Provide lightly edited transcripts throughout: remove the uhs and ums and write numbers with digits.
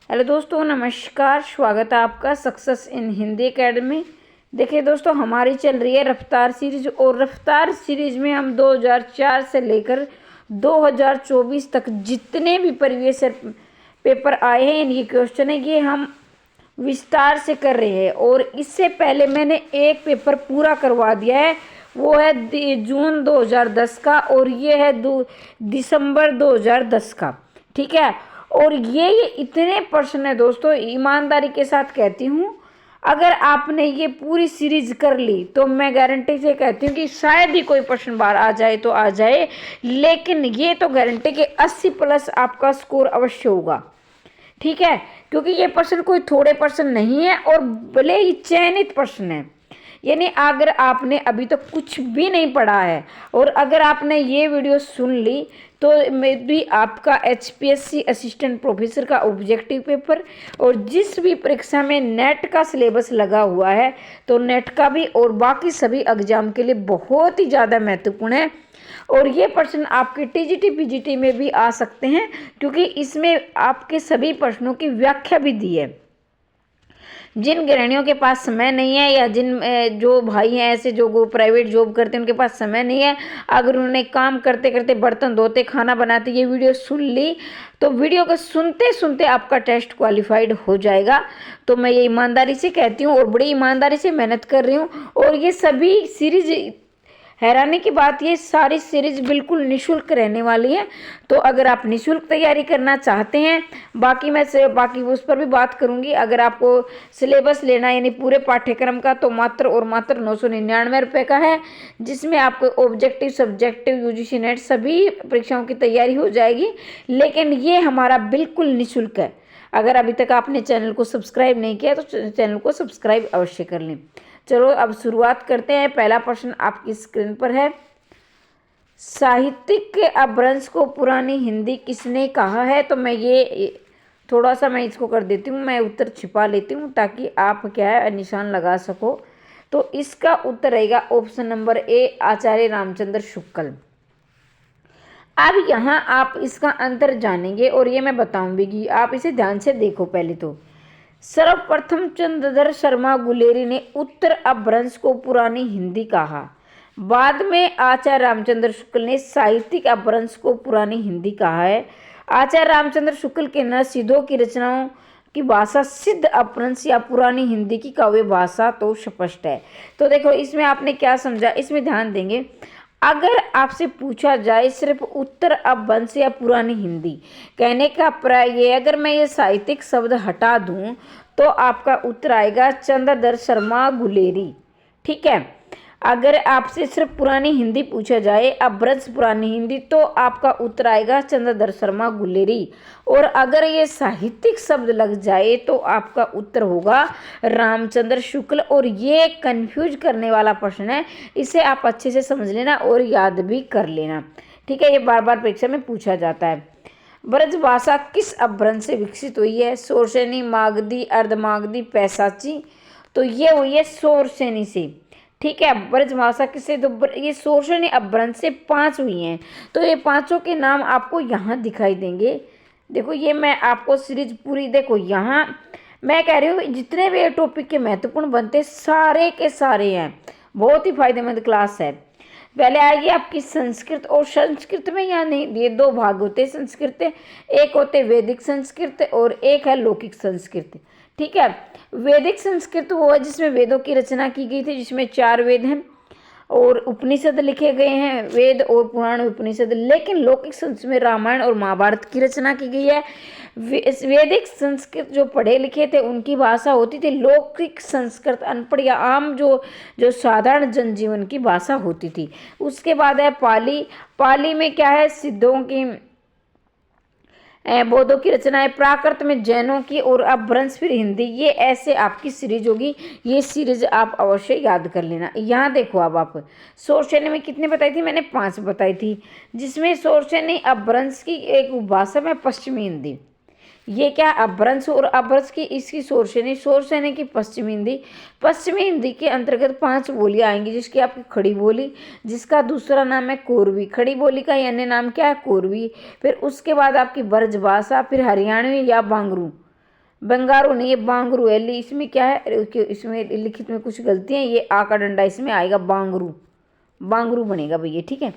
Hello दोस्तों, नमस्कार। स्वागत है आपका सक्सेस इन हिंदी एकेडमी। देखिए दोस्तों, हमारी चल रही है रफ्तार सीरीज और रफ्तार सीरीज में हम 2004 से लेकर 2024 तक जितने भी प्रीवियस पेपर आए हैं, इनके क्वेश्चन है ये हम विस्तार से कर रहे हैं। और इससे पहले मैंने एक पेपर पूरा करवा दिया है, वो है जून 2010 का और ये है दिसंबर 2010 का। ठीक है, और ये इतने प्रश्न है दोस्तों, ईमानदारी के साथ कहती हूँ, अगर आपने ये पूरी सीरीज कर ली तो मैं गारंटी से कहती हूँ कि शायद ही कोई प्रश्न बार आ जाए तो आ जाए, लेकिन ये तो गारंटी के 80 प्लस आपका स्कोर अवश्य होगा। ठीक है, क्योंकि ये प्रश्न कोई थोड़े प्रश्न नहीं है और भले ही चयनित प्रश्न है। यानी अगर आपने अभी तक कुछ भी नहीं पढ़ा है और अगर आपने ये वीडियो सुन ली तो मैं भी आपका HPSC असिस्टेंट प्रोफेसर का ऑब्जेक्टिव पेपर और जिस भी परीक्षा में नेट का सिलेबस लगा हुआ है तो नेट का भी और बाकी सभी एग्जाम के लिए बहुत ही ज़्यादा महत्वपूर्ण है। और ये प्रश्न आपके TGT PGT में भी आ सकते हैं, क्योंकि इसमें आपके सभी प्रश्नों की व्याख्या भी दी है। जिन गृहिणियों के पास समय नहीं है या जिन जो भाई हैं ऐसे जो प्राइवेट जॉब करते हैं उनके पास समय नहीं है, अगर उन्होंने काम करते करते बर्तन धोते खाना बनाते ये वीडियो सुन ली तो वीडियो को सुनते सुनते आपका टेस्ट क्वालिफाइड हो जाएगा। तो मैं ये ईमानदारी से कहती हूँ और बड़ी ईमानदारी से मेहनत कर रही हूँ। और ये सभी सीरीज, हैरानी की बात, ये सारी सीरीज बिल्कुल निशुल्क रहने वाली है। तो अगर आप निशुल्क तैयारी करना चाहते हैं, बाकी उस पर भी बात करूंगी। अगर आपको सिलेबस लेना यानी पूरे पाठ्यक्रम का तो मात्र और मात्र 999 रुपये का है, जिसमें आपको ऑब्जेक्टिव, सब्जेक्टिव, UGC नेट सभी परीक्षाओं की तैयारी हो जाएगी। लेकिन ये हमारा बिल्कुल निःशुल्क है। अगर अभी तक आपने चैनल को सब्सक्राइब नहीं किया तो चैनल को सब्सक्राइब अवश्य कर लें। चलो अब शुरुआत करते हैं। पहला प्रश्न आपकी स्क्रीन पर है, साहित्यिक के अपभ्रंश को पुरानी हिंदी किसने कहा है? तो मैं ये थोड़ा सा मैं इसको कर देती हूँ, मैं उत्तर छिपा लेती हूँ ताकि आप क्या है निशान लगा सको। तो इसका उत्तर रहेगा ऑप्शन नंबर A, आचार्य रामचंद्र शुक्ल। अब यहाँ आप इसका अंतर जानेंगे और ये मैं बताऊंगी, आप इसे ध्यान से देखो। पहले तो सर्वप्रथम चंद्रधर शर्मा गुलेरी ने उत्तर अपभ्रंश को पुरानी हिंदी कहा। बाद में आचार्य रामचंद्र शुक्ल ने साहित्यिक अपभ्रंश को पुरानी हिंदी कहा है। आचार्य रामचंद्र शुक्ल के नरसिद्धों की रचनाओं की भाषा सिद्ध अपभ्रंश या पुरानी हिंदी की काव्य भाषा तो स्पष्ट है। तो देखो इसमें आपने क्या समझा, इसमें ध्यान देंगे। अगर आपसे पूछा जाए सिर्फ उत्तर अपभ्रंश या पुरानी हिंदी, कहने का प्राय ये, अगर मैं ये साहित्यिक शब्द हटा दूं तो आपका उत्तर आएगा चंद्रधर शर्मा गुलेरी। ठीक है, अगर आपसे सिर्फ पुरानी हिंदी पूछा जाए, अपभ्रंश पुरानी हिंदी, तो आपका उत्तर आएगा चंद्रधर शर्मा गुलेरी। और अगर ये साहित्यिक शब्द लग जाए तो आपका उत्तर होगा रामचंद्र शुक्ल। और ये कंफ्यूज करने वाला प्रश्न है, इसे आप अच्छे से समझ लेना और याद भी कर लेना। ठीक है, ये बार बार परीक्षा में पूछा जाता है। ब्रजभाषा किस अपभ्रंश से विकसित हुई है? शोरसेनी, मागधी, अर्धमागधी, पैशाची। तो ये हुई है शोरसेनी से। ठीक है, ब्रजभाषा किससे? तो ये शोरसेनी अपभ्रंश से 5 हुई हैं। तो ये पांचों के नाम आपको यहाँ दिखाई देंगे। देखो ये मैं आपको सीरीज पूरी, देखो यहाँ मैं कह रही हूँ जितने भी टॉपिक के महत्वपूर्ण बनते सारे के सारे हैं। बहुत ही फायदेमंद क्लास है। पहले आएगी आपकी संस्कृत, और संस्कृत में यहाँ नहीं, ये 2 भाग होते हैं संस्कृत, एक होते वैदिक संस्कृत और एक है लौकिक संस्कृत। ठीक है, वैदिक संस्कृत वो है जिसमें वेदों की रचना की गई थी, जिसमें 4 वेद हैं और उपनिषद लिखे गए हैं, वेद और पुराण उपनिषद। लेकिन लौकिक संस्कृत में रामायण और महाभारत की रचना की गई है। वैदिक संस्कृत जो पढ़े लिखे थे उनकी भाषा होती थी। लौकिक संस्कृत अनपढ़ या आम जो साधारण जनजीवन की भाषा होती थी। उसके बाद है पाली। पाली में क्या है? सिद्धों की, बौद्धों की रचना है। प्राकृत में जैनों की, और अपभ्रंश फिर हिंदी। ये ऐसे आपकी सीरीज होगी। ये सीरीज आप अवश्य याद कर लेना। यहाँ देखो अब आप शोरसेनी में कितने बताई थी? मैंने 5 बताई थी, जिसमें शोरसेनी अपभ्रंश की एक उपभाषा में पश्चिमी हिंदी। ये क्या? अपभ्रंश और अपभ्रंश की इसकी शोरसेनी की पश्चिमी हिंदी। पश्चिमी हिंदी के अंतर्गत 5 बोलियां आएंगी, जिसकी आपकी खड़ी बोली, जिसका दूसरा नाम है कोरवी। खड़ी बोली का अन्य नाम क्या है? कोरवी। फिर उसके बाद आपकी ब्रजभाषा, फिर हरियाणवी या बांगरू। बंगारू नहीं, ये बांगरू है। इसमें क्या है, इसमें लिखित में कुछ गलती है, ये आ का डंडा इसमें आएगा बांगरू, बांगरू बनेगा भैया, ठीक है।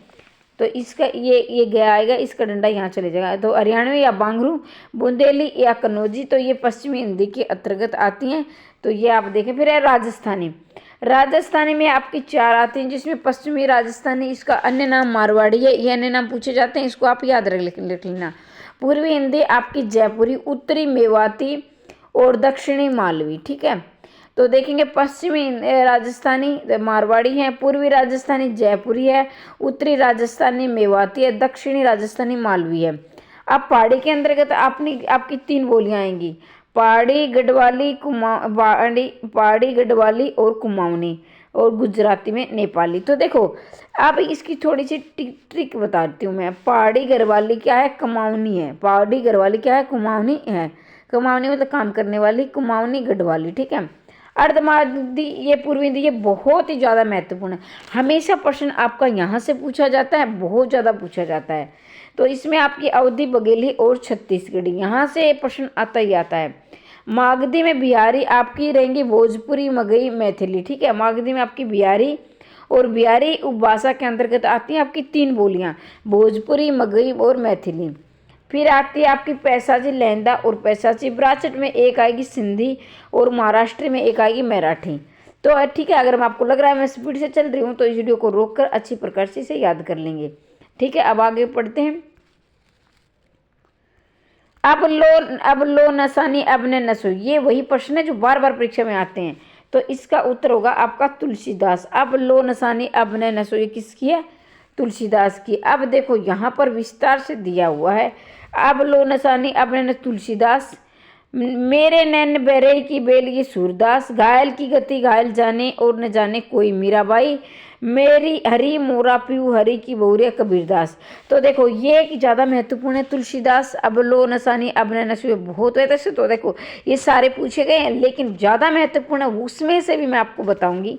तो इसका ये गया आएगा, इसका डंडा यहाँ चले जाएगा। तो हरियाणवी या बांगरू, बुंदेली या कन्नौजी, तो ये पश्चिमी हिंदी के अंतर्गत आती हैं। तो ये आप देखें। फिर है राजस्थानी। राजस्थानी में आपकी 4 आती हैं, जिसमें पश्चिमी राजस्थानी, इसका अन्य नाम मारवाड़ी है। ये अन्य नाम पूछे जाते हैं, इसको आप याद लिख लेना। पूर्वी हिंदी आपकी जयपुरी, उत्तरी मेवाती और दक्षिणी मालवी, ठीक है। तो देखेंगे पश्चिमी राजस्थानी मारवाड़ी है, पूर्वी राजस्थानी जयपुरी है, उत्तरी राजस्थानी मेवाती है, दक्षिणी राजस्थानी मालवी है। अब पहाड़ी के अंतर्गत आपकी 3 बोलियां आएंगी, पहाड़ी, गढ़वाली, पहाड़ी, गढ़वाली और कुमाऊनी, और गुजराती में नेपाली। तो देखो अब इसकी थोड़ी सी ट्रिक बताती हूँ मैं। पहाड़ी गढ़वाली क्या है, कुमाऊनी है। पहाड़ी गढ़वाली क्या है, कुमाऊनी है। कुमाऊनी मतलब काम करने वाली, कुमाऊनी गढ़वाली, ठीक है। अर्धमादी, ये पूर्वी हिंदी, ये बहुत ही ज़्यादा महत्वपूर्ण है। हमेशा प्रश्न आपका यहाँ से पूछा जाता है, बहुत ज़्यादा पूछा जाता है। तो इसमें आपकी अवधी, बघेली और छत्तीसगढ़ी, यहाँ से प्रश्न आता ही आता है। मागधी में बिहारी आपकी रहेंगी भोजपुरी, मगही, मैथिली, ठीक है। मागधी में आपकी बिहारी, और बिहारी उपभाषा के अंतर्गत आती हैं आपकी 3 बोलियाँ, भोजपुरी, मगही और मैथिली। फिर आती है आपकी पैसाची, लहंदा और पैसाची। ब्राचट में एक आएगी सिंधी, और महाराष्ट्र में एक आएगी मराठी। तो ठीक है, अगर आपको लग रहा है मैं स्पीड से चल रही हूँ तो इस वीडियो को रोककर अच्छी प्रकार से इसे याद कर लेंगे, ठीक है। अब आगे पढ़ते हैं। अब लो नसानी, अब ने नसो, ये वही प्रश्न है जो बार बार परीक्षा में आते हैं। तो इसका उत्तर होगा आपका तुलसीदास। अब लो नसानी, अब ने नसो, ये किसकी है, तुलसीदास की। अब देखो यहाँ पर विस्तार से दिया हुआ है। अब लो नसानी, अब ने तुलसीदास, मेरे नैन बहरे की बेल ये सूरदास, घायल की गति घायल जाने और न जाने कोई मीराबाई, मेरी हरी मोरा पीऊ हरी की बहुरिया कबीरदास। तो देखो ये एक ज़्यादा महत्वपूर्ण है, तुलसीदास, अब लो नसानी, अब न नसो, बहुत है। वैसे तो देखो ये सारे पूछे गए हैं, लेकिन ज़्यादा महत्वपूर्ण है उसमें से भी मैं आपको बताऊंगी।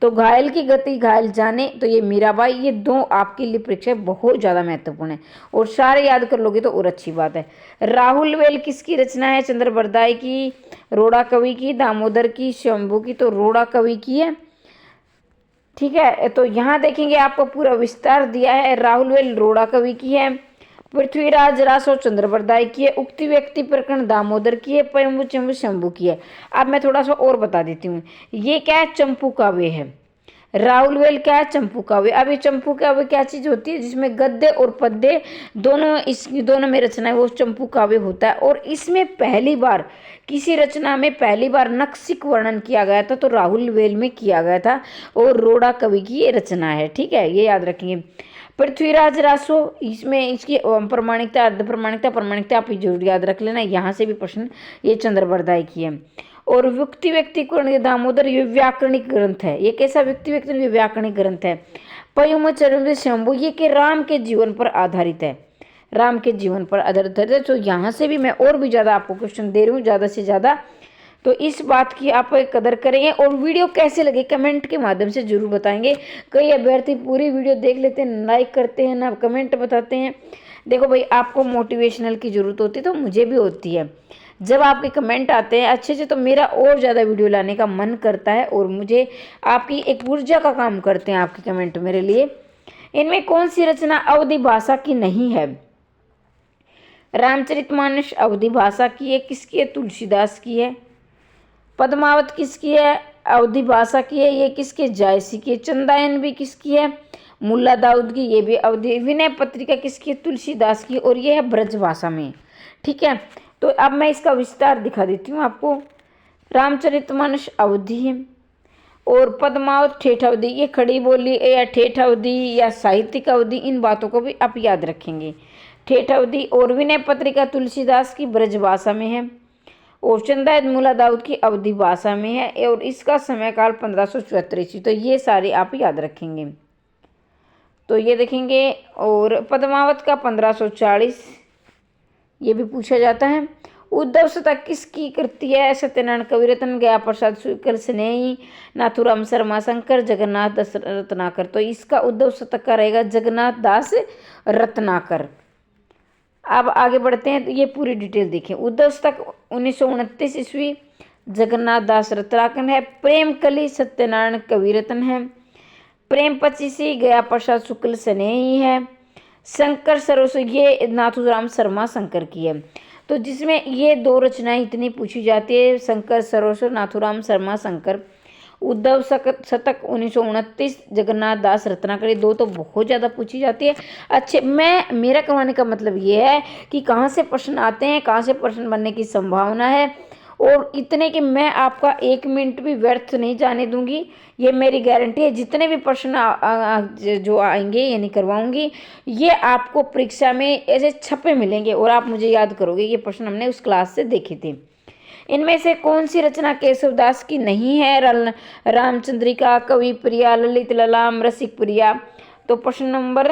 तो घायल की गति घायल जाने, तो ये मीराबाई, ये 2 आपके लिए परीक्षा बहुत ज़्यादा महत्वपूर्ण है, और सारे याद कर लोगे तो और अच्छी बात है। राहुल वेल किसकी रचना है, चंद्र बरदाई की, रोड़ा कवि की, दामोदर की, शंभू की। तो रोड़ा कवि की है, ठीक है। तो यहाँ देखेंगे आपको पूरा विस्तार दिया है। राहुल वेल रोड़ा कवि की है, पृथ्वीराज रासो चंद्र बरदाई की है, उक्ति व्यक्ति प्रकरण दामोदर की है, पयंबु चंबु शंभू की है। अब मैं थोड़ा सा और बता देती हूँ। ये क्या है, चंपू काव्य है। राहुल वेल क्या है, चंपू काव्य। अब ये चंपू काव्य क्या चीज होती है, जिसमें गद्य और पद्य दोनों में रचना है, वो चंपू काव्य होता है। और इसमें पहली बार किसी रचना में पहली बार नक्सिक वर्णन किया गया था, तो राहुल वेल में किया गया था, और रोड़ा कवि की ये रचना है, ठीक है। ये याद रखेंगे। पृथ्वीराज रासो, इसमें इसकी प्रमाणिकता, अर्ध प्रमाणिकता आप जरूर याद रख लेना, यहाँ से भी प्रश्न, ये चंद्र बरदाई की है। और व्यक्ति व्यक्तिकरण दामोदर, ये व्याकरणिक ग्रंथ है। ये कैसा व्यक्ति व्यक्ति, व्याकरणिक ग्रंथ है। पयुम चरण शंभु, ये कि राम के जीवन पर आधारित है, राम के जीवन पर आधारित है। तो यहाँ से भी मैं और भी ज़्यादा आपको क्वेश्चन दे रही हूँ, ज़्यादा से ज़्यादा। तो इस बात की आप कदर करेंगे। और वीडियो कैसे लगे कमेंट के माध्यम से जरूर बताएंगे। कई अभ्यर्थी पूरी वीडियो देख लेते हैं, लाइक करते हैं ना, कमेंट बताते हैं। देखो भाई, आपको मोटिवेशनल की ज़रूरत होती है, तो मुझे भी होती है। जब आपके कमेंट आते हैं अच्छे से, तो मेरा और ज़्यादा वीडियो लाने का मन करता है, और मुझे आपकी एक ऊर्जा का काम करते हैं आपके कमेंट मेरे लिए। इनमें कौन सी रचना अवधी भाषा की नहीं है? रामचरितमानस अवधी भाषा की है, किसकी है? तुलसीदास की है। पद्मावत किसकी है? अवधी भाषा की है, ये किसके? जायसी की है। चंदायन भी किसकी है? मुल्ला दाऊद की, ये भी अवधी। विनय पत्रिका किसकी है? तुलसीदास की, और ये है ब्रज भाषा में, ठीक है। तो अब मैं इसका विस्तार दिखा देती हूँ आपको। रामचरितमानस अवधी है, और पद्मावत ठेठ अवधि, ये खड़ी बोली या ठेठ अवधि या साहित्यिक अवधि, इन बातों को भी आप याद रखेंगे। ठेठ अवधि। और विनय पत्रिका तुलसीदास की ब्रज भाषा में है, और चंदायन मुल्ला दाऊद की अवधी भाषा में है, और इसका समयकाल 1574 ईस्वी। तो ये सारे आप याद रखेंगे। तो ये देखेंगे। और पद्मावत का 1540, ये भी पूछा जाता है। उद्धव शतक किसकी कृति है? सत्यनारायण कविरत्न, गया प्रसाद शुक्ल स्नेही, नाथुराम शर्मा शंकर, जगन्नाथ दास रत्नाकर। तो इसका उद्धव शतक का रहेगा जगन्नाथ दास रत्नाकर। अब आगे बढ़ते हैं तो ये पूरी डिटेल देखें। उद्धव शतक 1929 ईस्वी जगन्नाथ दास रत्नाकर है। प्रेम कली सत्यनारायण कविरत्न है। प्रेम पचीसी गया प्रसाद शुक्ल स्नेही है। शंकर सरोस ये नाथूराम शर्मा शंकर की है। तो जिसमें ये दो रचनाएं इतनी पूछी जाती है, शंकर सरोस नाथूराम शर्मा शंकर। उद्धव शतक 1929 जगन्नाथ दास रत्नाकर, दो तो बहुत ज़्यादा पूछी जाती है। अच्छे मेरा करवाने का मतलब ये है कि कहाँ से प्रश्न आते हैं, कहाँ से प्रश्न बनने की संभावना है, और इतने कि मैं आपका 1 मिनट भी व्यर्थ नहीं जाने दूंगी, ये मेरी गारंटी है। जितने भी प्रश्न जो आएंगे यानी करवाऊंगी, ये आपको परीक्षा में ऐसे छपे मिलेंगे और आप मुझे याद करोगे ये प्रश्न हमने उस क्लास से देखे थे। इनमें से कौन सी रचना केशवदास की नहीं है? रामचंद्रिका, कवि प्रिया, ललित ललाम, रसिक प्रिया। तो प्रश्न नंबर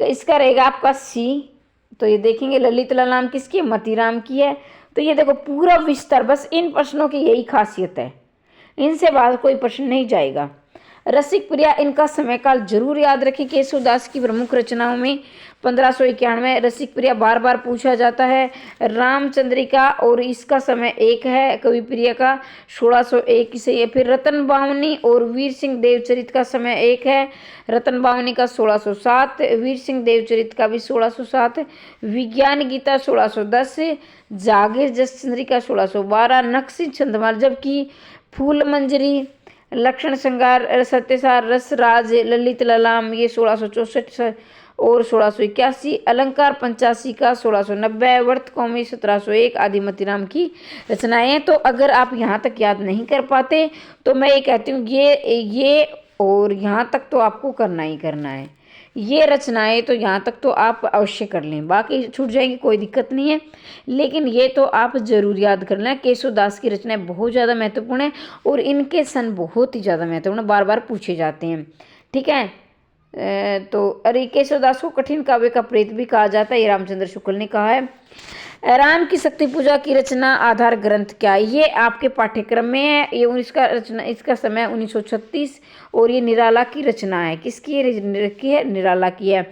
इसका रहेगा आपका सी। तो ये देखेंगे ललित ललाम किसकी है? मतीराम की है। तो ये देखो पूरा विस्तार, बस इन प्रश्नों की यही खासियत है, इनसे बाद कोई प्रश्न नहीं जाएगा। रसिक प्रिया, इनका समयकाल जरूर याद रखें। केशवदास की प्रमुख रचनाओं में 1591 रसिक प्रिया बार बार पूछा जाता है। रामचंद्रिका और इसका समय 1 है, कवि प्रिया का 1601 से। फिर रतन बावनी और वीर सिंह देवचरित का समय 1 है, रतन बावनी का 1607, वीर सिंह देवचरित का भी 1607। विज्ञान गीता 1610, जागीर जसचंद्रिका 1612, नक्शी छंदमाल, जबकि फूल मंजरी, लक्षण श्रृंगार, सत्यसार, रसराज, ललित ललाम ये 1664 और 1681, अलंकार 85 का 1690, वर्त कौमी 1701 आदि मतीराम की रचनाएं हैं। तो अगर आप यहाँ तक याद नहीं कर पाते तो मैं ये कहती हूँ ये और यहाँ तक तो आपको करना ही करना है। ये रचनाएं तो यहाँ तक तो आप अवश्य कर लें, बाकी छूट जाएंगी कोई दिक्कत नहीं है, लेकिन ये तो आप जरूर याद कर लें। केशवदास की रचनाएं बहुत ज़्यादा महत्वपूर्ण है और इनके सन बहुत ही ज़्यादा महत्वपूर्ण, बार बार पूछे जाते हैं। ठीक है, तो अरे केशवदास को कठिन काव्य का प्रेत भी कहा जाता है, ये रामचंद्र शुक्ल ने कहा है। राम की शक्ति पूजा की रचना आधार ग्रंथ क्या है? ये आपके पाठ्यक्रम में है। ये इसका समय 1936 और ये निराला की रचना है। किसकी है? निराला की है।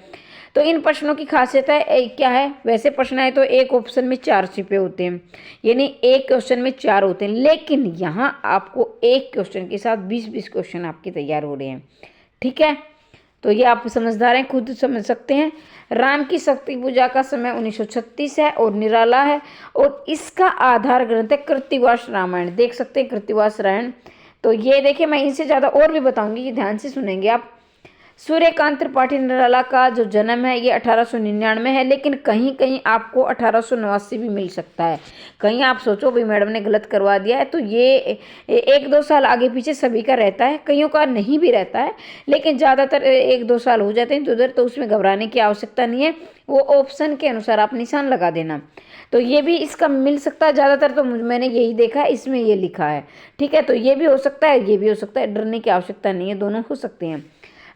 तो इन प्रश्नों की खासियत है क्या है? वैसे प्रश्न है तो एक ऑप्शन में 4 छिपे होते हैं, यानी एक क्वेश्चन में 4 होते हैं, लेकिन यहाँ आपको एक क्वेश्चन के साथ 20-20 क्वेश्चन आपके तैयार हो रहे हैं। ठीक है, तो ये आप समझदार हैं, खुद समझ सकते हैं। राम की शक्ति पूजा का समय 1936 है और निराला है, और इसका आधार ग्रंथ है कृत्तिवास रामायण। देख सकते हैं कृत्तिवास रामायण। तो ये देखिए, मैं इनसे ज़्यादा और भी बताऊंगी, ये ध्यान से सुनेंगे आप। सूर्यकांत त्रिपाठी निराला का जो जन्म है ये 1899 है, लेकिन कहीं कहीं आपको 1889 भी मिल सकता है। कहीं आप सोचो भाई मैडम ने गलत करवा दिया है, तो ये 1-2 साल आगे पीछे सभी का रहता है, कईयों का नहीं भी रहता है, लेकिन ज़्यादातर 1-2 साल हो जाते हैं तो उधर, तो उसमें घबराने की आवश्यकता नहीं है। वो ऑप्शन के अनुसार आप निशान लगा देना। तो ये भी इसका मिल सकता है, ज़्यादातर तो मैंने यही देखा है, इसमें ये लिखा है। ठीक है, तो ये भी हो सकता है, ये भी हो सकता है, डरने की आवश्यकता नहीं है, दोनों हो सकते हैं।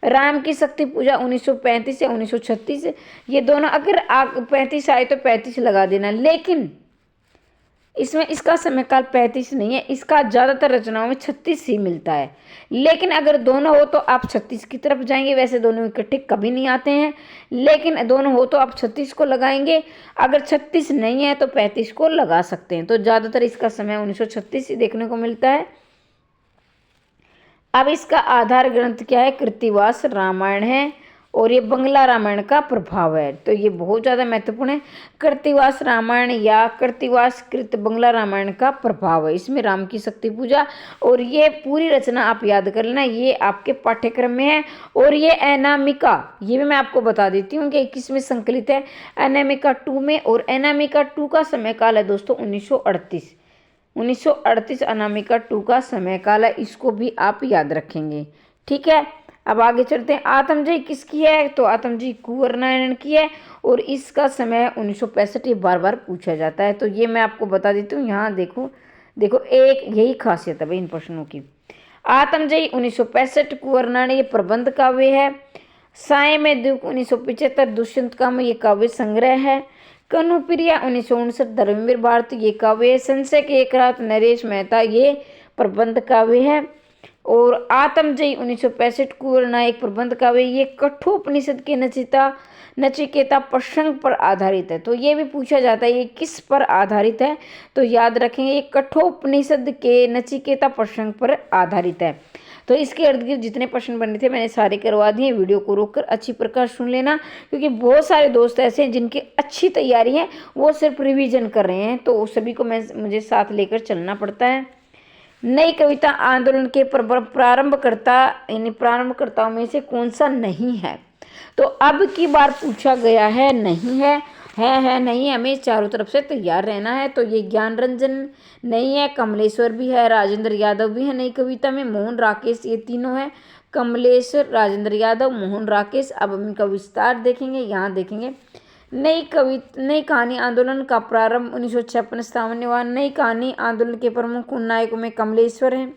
राम की शक्ति पूजा 1935 या 1936, ये दोनों, अगर 35 आए तो 35 लगा देना, लेकिन इसमें इसका समयकाल 35 नहीं है, इसका ज़्यादातर रचनाओं में 36 ही मिलता है। लेकिन अगर दोनों हो तो आप 36 की तरफ जाएंगे। वैसे दोनों इकट्ठे कभी नहीं आते हैं, लेकिन दोनों हो तो आप 36 को लगाएंगे। अगर 36 नहीं है तो 35 को लगा सकते हैं। तो ज़्यादातर इसका समय 1936 ही देखने को मिलता है। अब इसका आधार ग्रंथ क्या है? कृत्तिवास रामायण है, और ये बंगला रामायण का प्रभाव है। तो ये बहुत ज़्यादा महत्वपूर्ण है। कृत्तिवास रामायण या कृत्तिवास कृत बंगला रामायण का प्रभाव है, इसमें राम की शक्ति पूजा, और ये पूरी रचना आप याद कर लेना, ये आपके पाठ्यक्रम में है। और ये अनामिका, ये भी मैं आपको बता देती हूँ कि किस में संकलित है, अनामिका 2 में। और अनामिका 2 का समय काल है दोस्तों 1938 अनामिका 2 का समय काल है, इसको भी आप याद रखेंगे। ठीक है, अब आगे चलते हैं। आत्मजयी किसकी है? तो आत्मजयी कुंवर नारायण की है, और इसका समय 1965, ये बार बार पूछा जाता है। तो ये मैं आपको बता देती हूँ, यहाँ देखो एक यही खासियत है भाई इन प्रश्नों की। आत्मजयी 1965 कुंवर नारायण, ये प्रबंध काव्य है। साय में दुख 1975 दुष्यंत का में ये काव्य संग्रह है। कनुप्रिया 1959 धर्मवीर भारती, ये काव्य है। संशय के एक रात नरेश मेहता, ये प्रबंध काव्य है। और आत्मजयी 1965 कुंवर नायक प्रबंध काव्य, ये कठोपनिषद के नचिकेता प्रसंग पर आधारित है। तो ये भी पूछा जाता है ये किस पर आधारित है, तो याद रखेंगे ये कठोपनिषद के नचिकेता प्रसंग पर आधारित है। तो इसके इर्द गिर्द जितने प्रश्न बने थे मैंने सारे करवा दिए। वीडियो को रोककर अच्छी प्रकार सुन लेना, क्योंकि बहुत सारे दोस्त ऐसे हैं जिनकी अच्छी तैयारी है, वो सिर्फ रिवीजन कर रहे हैं, तो सभी को मुझे साथ लेकर चलना पड़ता है। नई कविता आंदोलन के प्रारंभकर्ता यानी प्रारंभकर्ताओं में से कौन सा नहीं है, तो अब की बार पूछा गया है नहीं है नहीं, हमें चारों तरफ से तैयार रहना है। तो ये ज्ञान रंजन नहीं है, कमलेश्वर भी है, राजेंद्र यादव भी है नई कविता में, मोहन राकेश, ये तीनों है, कमलेश्वर, राजेंद्र यादव, मोहन राकेश। अब हम इनका विस्तार देखेंगे, यहाँ देखेंगे। नई कहानी आंदोलन का प्रारंभ 1956 सामान्यवाद। नई कहानी आंदोलन के प्रमुख नायकों में कमलेश्वर है,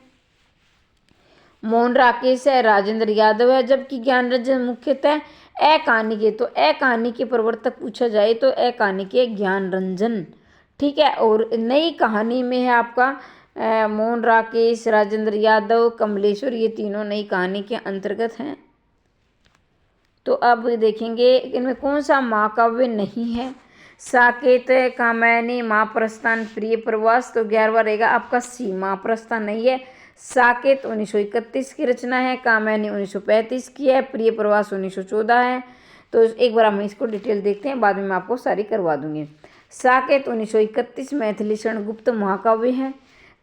मोहन राकेश है, राजेंद्र यादव है, जबकि ज्ञान रंजन मुख्यतः कहानी के। तो कहानी के प्रवर्तक पूछा जाए तो कहानी के ज्ञान रंजन, ठीक है। और नई कहानी में है आपका मोहन राकेश, राजेंद्र यादव, कमलेश्वर, ये तीनों नई कहानी के अंतर्गत हैं। तो अब देखेंगे इनमें कौन सा महाकाव्य नहीं है। साकेत, कामयानी, महाप्रस्थान, प्रिय प्रवास। तो 11वां रहेगा आपका सी, महाप्रस्थान नहीं है। साकेत 1931 की रचना है, कामयानी 1935 की है, प्रिय प्रवास 1914 है। तो एक बार हम इसको डिटेल देखते हैं, बाद में मैं आपको सारी करवा दूंगी। साकेत 1931 मैथिली शरणगुप्त महाकाव्य है।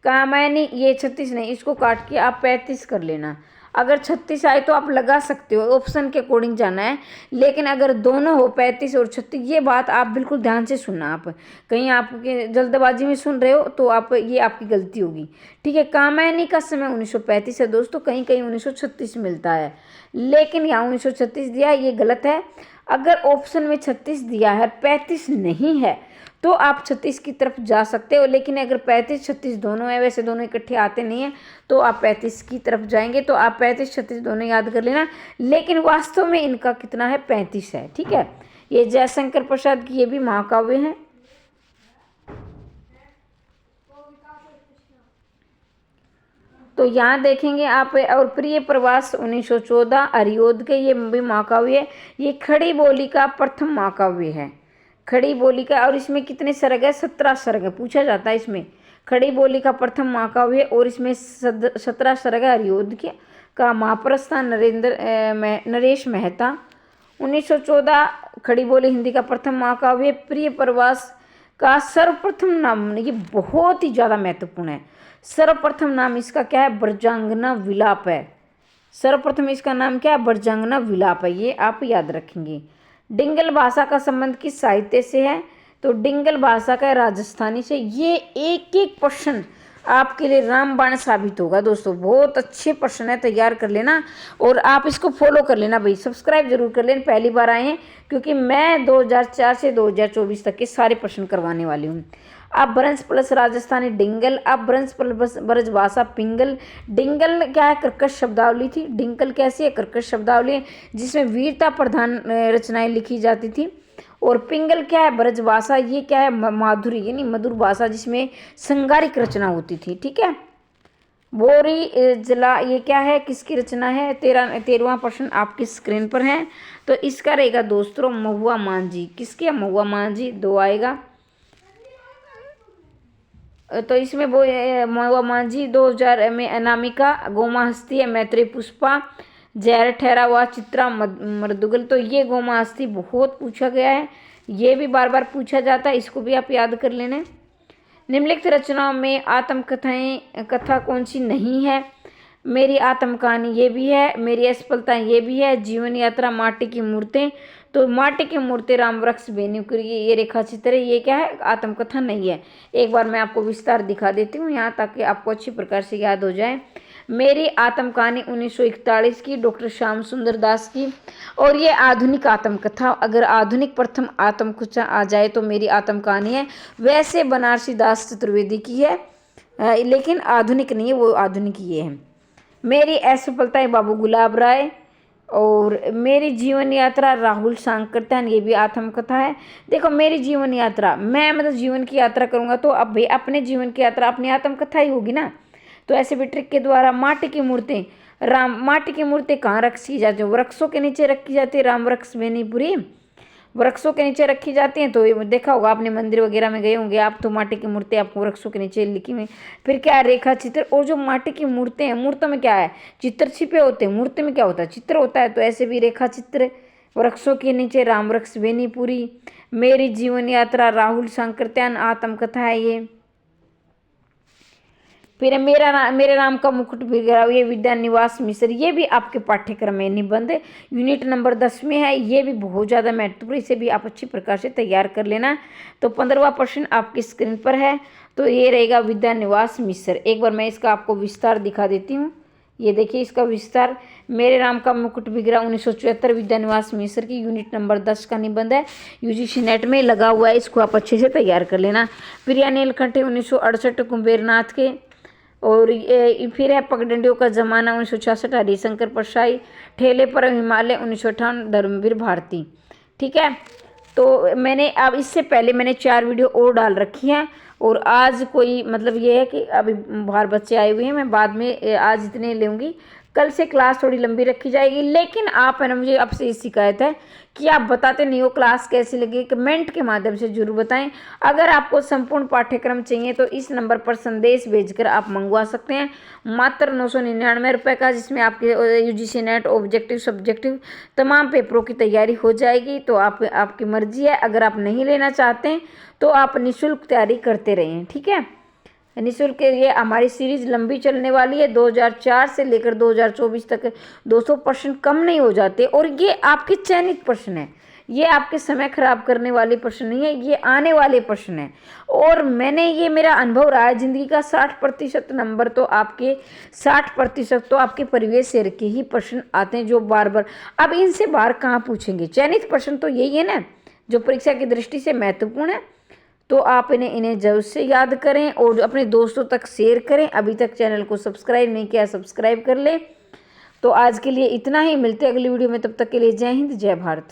कामयानी ये 36 नहीं, इसको काट के आप 35 कर लेना। अगर 36 आए तो आप लगा सकते हो, ऑप्शन के अकॉर्डिंग जाना है, लेकिन अगर दोनों हो 35 और 36, ये बात आप बिल्कुल ध्यान से सुनना। आप कहीं आपके जल्दबाजी में सुन रहे हो तो आप ये आपकी गलती होगी, ठीक है। कामयानी का समय 1935 है दोस्तों, कहीं कहीं 1936 मिलता है, लेकिन यहाँ 1936 दिया है, ये गलत है। अगर ऑप्शन में 36 दिया है, 35 नहीं है, तो आप 36 की तरफ जा सकते हो, लेकिन अगर 35-36 दोनों है, वैसे दोनों इकट्ठे आते नहीं है, तो आप 35 की तरफ जाएंगे। तो आप 35-36 दोनों याद कर लेना, लेकिन वास्तव में इनका कितना है, 35 है, ठीक है। ये जयशंकर प्रसाद की ये भी महाकाव्य है। तो यहाँ देखेंगे आप, और प्रिय प्रवास 1914 हरिओद के, ये भी महाकाव्य है। ये खड़ी बोली का प्रथम महाकाव्य है, खड़ी बोली का, और इसमें कितने सर्ग है, 17 सर्ग है, पूछा जाता है इसमें। खड़ी बोली का प्रथम महाकाव्य और इसमें 17 सर्ग है। हरिओद के का महाप्रस्थान नरेश मेहता। 1914 खड़ी बोली हिंदी का प्रथम महाकाव्य। प्रिय प्रवास का सर्वप्रथम नाम, ये बहुत ही ज़्यादा महत्वपूर्ण है, सर्वप्रथम नाम इसका क्या है, ब्रजांगना विलाप है। सर्वप्रथम इसका नाम क्या है, ब्रजांगना विलाप है, ये आप याद रखेंगे। डिंगल भाषा का संबंध किस साहित्य से है, तो डिंगल भाषा का राजस्थानी से। ये एक एक प्रश्न आपके लिए रामबाण साबित होगा दोस्तों, बहुत अच्छे प्रश्न है, तैयार कर लेना और आप इसको फॉलो कर लेना भाई, सब्सक्राइब जरूर कर लेना, पहली बार आए हैं, क्योंकि मैं 2004 से 2024 तक के सारे प्रश्न करवाने वाली हूँ। अब ब्रंश प्लस राजस्थानी डिंगल, अब ब्रंश प्लस ब्रजभाषा पिंगल। डिंगल क्या है, कर्कश शब्दावली थी। डिंगल कैसी है, कर्कश शब्दावली जिसमें वीरता प्रधान रचनाएं लिखी जाती थी। और पिंगल क्या है, ब्रजभाषा, ये क्या है, माधुरी यानी मधुर भाषा जिसमें संगारिक रचना होती थी, ठीक है। बोरी जिला, ये क्या है, किसकी रचना है, 13वां प्रश्न आपकी स्क्रीन पर है। तो इसका रहेगा दोस्तों महुआ मांझी, किसके, महुआ मांझी, 2 आएगा। तो इसमें वो महुआ मांझी 2000 में अनामिका, गोमा हस्ती है मैत्री पुष्पा, जहर ठहरा हुआ चित्रा मर्दुगल। तो ये गोमा हस्ती बहुत पूछा गया है, ये भी बार बार पूछा जाता है, इसको भी आप याद कर लेना। निम्नलिखित रचनाओं में कथा कौन सी नहीं है, मेरी आत्म कहानी ये भी है, मेरी असफलता ये भी है, जीवन यात्रा, माटी की मूर्तें। तो माटी की मूर्ति राम वृक्ष बेनीपुर, ये रेखा चित्र है, ये क्या है, आत्मकथा नहीं है। एक बार मैं आपको विस्तार दिखा देती हूँ यहाँ, ताकि आपको अच्छी प्रकार से याद हो जाए। मेरी आत्म कहानी 1941 की, डॉक्टर श्याम सुंदर दास की। और ये आधुनिक आत्मकथा, अगर आधुनिक प्रथम आत्मकथा आ जाए तो मेरी आत्म कहानी है। वैसे बनारसी दास चतुर्वेदी की है, लेकिन आधुनिक नहीं है, वो आधुनिक ये है। मेरी असफलता है बाबू गुलाब राय। और मेरी जीवन यात्रा राहुल सांकरतन, ये भी आत्मकथा है। देखो मेरी जीवन यात्रा, मैं मतलब जीवन की यात्रा करूँगा तो अब भाई अपने जीवन की यात्रा अपनी आत्मकथा ही होगी ना, तो ऐसे भी ट्रिक के द्वारा माटी की मूर्तें माटी की मूर्ति कहाँ रखी जाती है? वृक्षों के नीचे रखी जाती है। राम वृक्ष बेनीपुरी वृक्षों के नीचे रखी जाती हैं। तो ये देखा होगा आपने, मंदिर वगैरह में गए होंगे आप, तो माटी की मूर्ति आपको वृक्षों के नीचे लिखी हुई। फिर क्या है? रेखा चित्र। और जो माटी की मूर्तें हैं, मूर्तों में क्या है? चित्र छिपे होते हैं। मूर्ति में क्या होता है? चित्र होता है। तो ऐसे भी रेखा चित्र वृक्षों के नीचे, राम वृक्ष बेनीपुरी, मेरी जीवन यात्रा, राहुल सांकृत्यायन आत्मकथा है ये। फिर मेरे नाम का मुकुट बिगड़ा, ये विद्या निवास मिश्र, ये भी आपके पाठ्यक्रम में निबंध यूनिट नंबर 10 में है। ये भी बहुत ज़्यादा महत्वपूर्ण, इसे भी आप अच्छी प्रकार से तैयार कर लेना। तो 15वां प्रश्न आपकी स्क्रीन पर है। तो ये रहेगा विद्या निवास मिश्र। एक बार मैं इसका आपको विस्तार दिखा देती हूँ। ये देखिए इसका विस्तार, मेरे नाम का मुकुट बिगड़ा 1974 विद्या निवास मिश्र की यूनिट नंबर 10 का निबंध है। यूजीसी नेट में लगा हुआ है, इसको आप अच्छे से तैयार कर लेना। प्रिया नीलकंठी 1968 कुंबेरनाथ के। और ये फिर है पगडंडियों का जमाना 1966 हरिशंकर परसाई। ठेले पर हिमालय 1958 धर्मवीर भारती। ठीक है, तो मैंने अब इससे पहले मैंने 4 वीडियो और डाल रखी हैं। और आज कोई मतलब ये है कि अभी बाहर बच्चे आए हुए हैं, मैं बाद में आज इतने लूँगी। कल से क्लास थोड़ी लंबी रखी जाएगी। लेकिन आप है ना, मुझे आपसे ये शिकायत है कि आप बताते नहीं हो क्लास कैसी लगी, कमेंट के माध्यम से जरूर बताएं। अगर आपको संपूर्ण पाठ्यक्रम चाहिए तो इस नंबर पर संदेश भेजकर आप मंगवा सकते हैं, मात्र 999 रुपये का, जिसमें आपके यूजीसी नेट ऑब्जेक्टिव सब्जेक्टिव तमाम पेपरों की तैयारी हो जाएगी। तो आपकी मर्जी है। अगर आप नहीं लेना चाहते हैं तो आप निःशुल्क तैयारी करते रहें। ठीक है, निःशुल्क ये हमारी सीरीज लंबी चलने वाली है। 2004 से लेकर 2024 तक 200 प्रश्न कम नहीं हो जाते। और ये आपके चयनित प्रश्न है, ये आपके समय खराब करने वाले प्रश्न नहीं है, ये आने वाले प्रश्न है। और मैंने ये मेरा अनुभव रहा है जिंदगी का, 60% नंबर तो आपके 60% तो आपके परिवेश से के ही प्रश्न आते हैं, जो बार बार अब इनसे बाहर कहाँ पूछेंगे। चयनित प्रश्न तो यही है ना, जो परीक्षा की दृष्टि से महत्वपूर्ण है। तो आप इन्हें जरूर से याद करें और अपने दोस्तों तक शेयर करें। अभी तक चैनल को सब्सक्राइब नहीं किया, सब्सक्राइब कर लें। तो आज के लिए इतना ही, मिलते हैं अगली वीडियो में। तब तक के लिए जय हिंद, जय भारत।